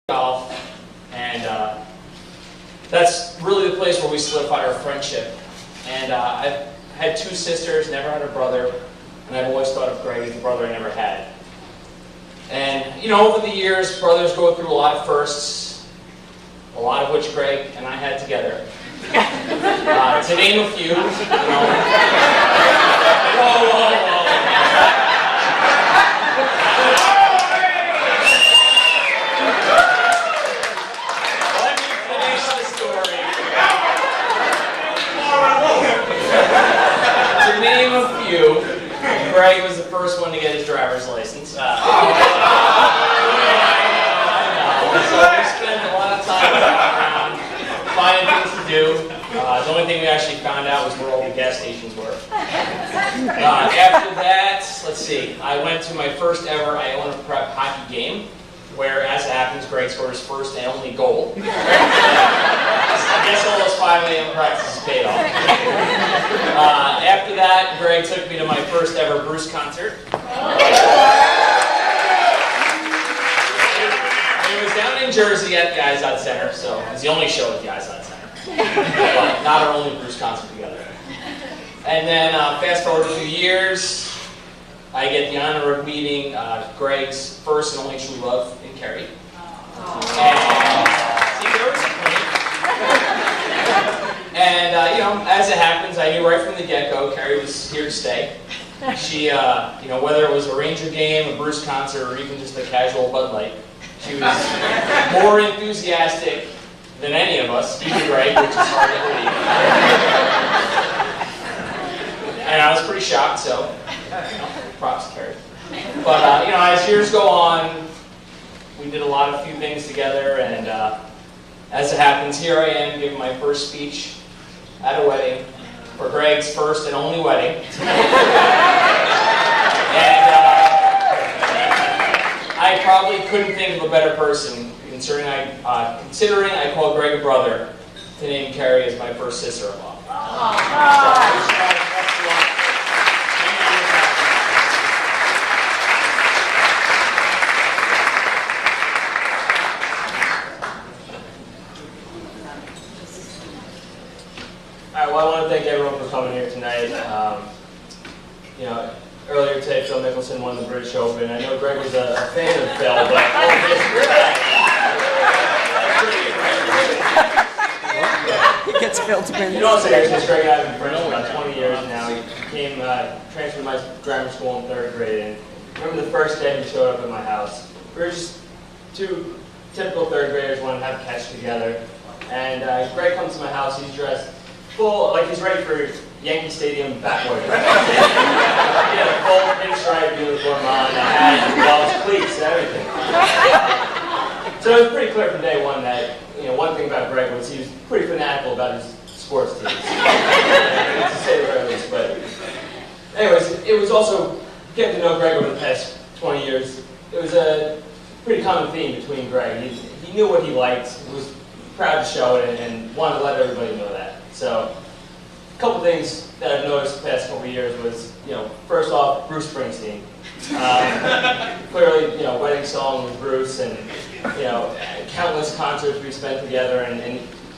golf, and that's really the place where we solidified our friendship. And I've had two sisters, never had a brother, and I've always thought of Greg as the brother I never had. And you know, over the years, brothers go through a lot of firsts, a lot of which Greg and I had together. To name a few, you know. Whoa, whoa, whoa. Greg was the first one to get his driver's license. So we spent a lot of time around finding things to do. The only thing we actually found out was where all the gas stations were. After that, let's see, I went to my first ever Iona Prep hockey game, where, as it happens, Greg scored his first and only goal. I guess all those 5 a.m. practices paid off. After that, Greg took me to my first ever Bruce concert. It was down in Jersey at Guys Out Center, so it was the only show at Guys Out Center. But not our only Bruce concert together. And then, fast forward a few years, I get the honor of meeting Greg's first and only true love in Kerri. See, there was a point. And you know, as it happens, I knew right from the get-go Kerri was here to stay. She, you know, whether it was a Ranger game, a Bruce concert, or even just a casual Bud Light, she was more enthusiastic than any of us, even Greg, which is hard to believe. And I was pretty shocked, so you know, props to Kerri. But you know, as years go on, we did a few things together, and as it happens, here I am giving my first speech at a wedding, for Greg's first and only wedding. And I probably couldn't think of a better person, considering I call Greg a brother, to name Kerri as my first sister-in-law. Well, I want to thank everyone for coming here tonight. You know, earlier today, Phil Mickelson won the British Open. I know Greg was a fan of Phil, but he gets Phil to win. You know, also, Greg and I have been friends for about 20 years now. He came, transferred to my grammar school in 3rd grade, and I remember the first day he showed up at my house. We were just two typical 3rd graders wanting to have catch together, and Greg comes to my house. He's dressed full, like he's ready for Yankee Stadium backward. He had a full pinstripe uniform on, a hat, gloves, cleats, and everything. So it was pretty clear from day one that, you know, one thing about Greg was he was pretty fanatical about his sports teams. To say the least, but anyways, it was also getting to know Greg over the past 20 years. It was a pretty common theme between Greg. He knew what he liked, was proud to show it, and wanted to let everybody know that. So, a couple things that I've noticed the past couple of years was, you know, first off, Bruce Springsteen. Clearly, you know, wedding song with Bruce, and you know, countless concerts we spent together, and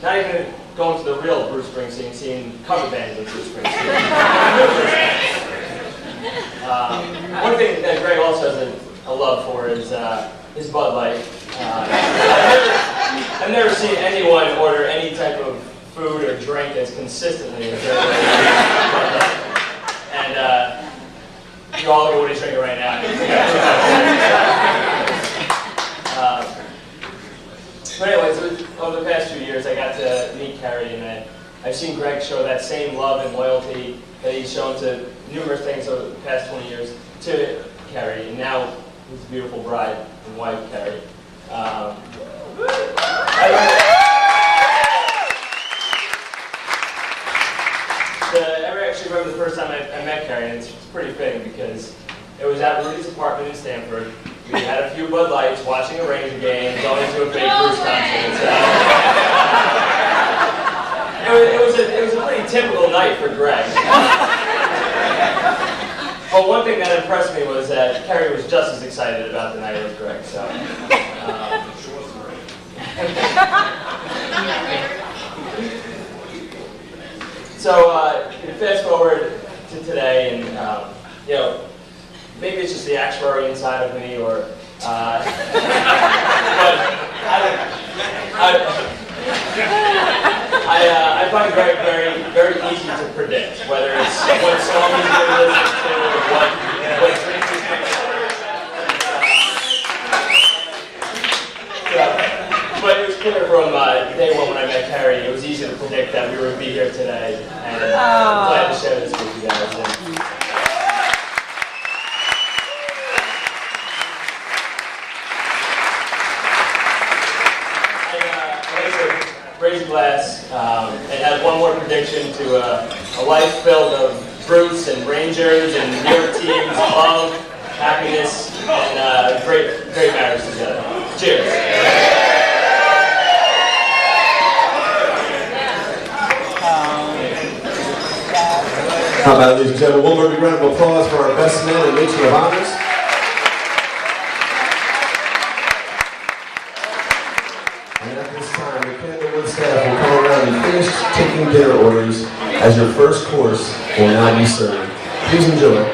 not even going to the real Bruce Springsteen, seeing cover bands of Bruce Springsteen. One thing that Greg also has a love for is his Bud Light. I've never seen anyone order any type of food or drink as consistently as Greg. And you all look at what he's drinking right now. But anyways, over the past few years, I got to meet Kerri, and I've seen Greg show that same love and loyalty that he's shown to numerous things over the past 20 years to Kerri, and now his beautiful bride and wife, Kerri. I actually remember the first time I met Kerri, and it's pretty fitting because it was at Rudy's apartment in Stanford. We had a few Bud Lights, watching a Ranger game, going to a fake Bruce concert. It was a pretty typical night for Greg. But one thing that impressed me was that Kerri was just as excited about the night as Greg. So, So, fast forward to today, and you know, maybe it's just the actuary inside of me, or but I find it very easy to predict whether it's what song he's going to listen to, or what drinks he's going to But it was clear from day one when I met Kerri, it was easy to predict that we would be here today, and I'm glad to share this with you guys. Raise a glass and have one more prediction to a life filled of Brutes and Rangers and New York teams, love, happiness, and great marriage together. Cheers. How about, ladies and gentlemen, one more big round of applause for our best man and matron of honors. And at this time, the Candlewood staff will come around and finish taking dinner orders as your first course will now be served. Please enjoy.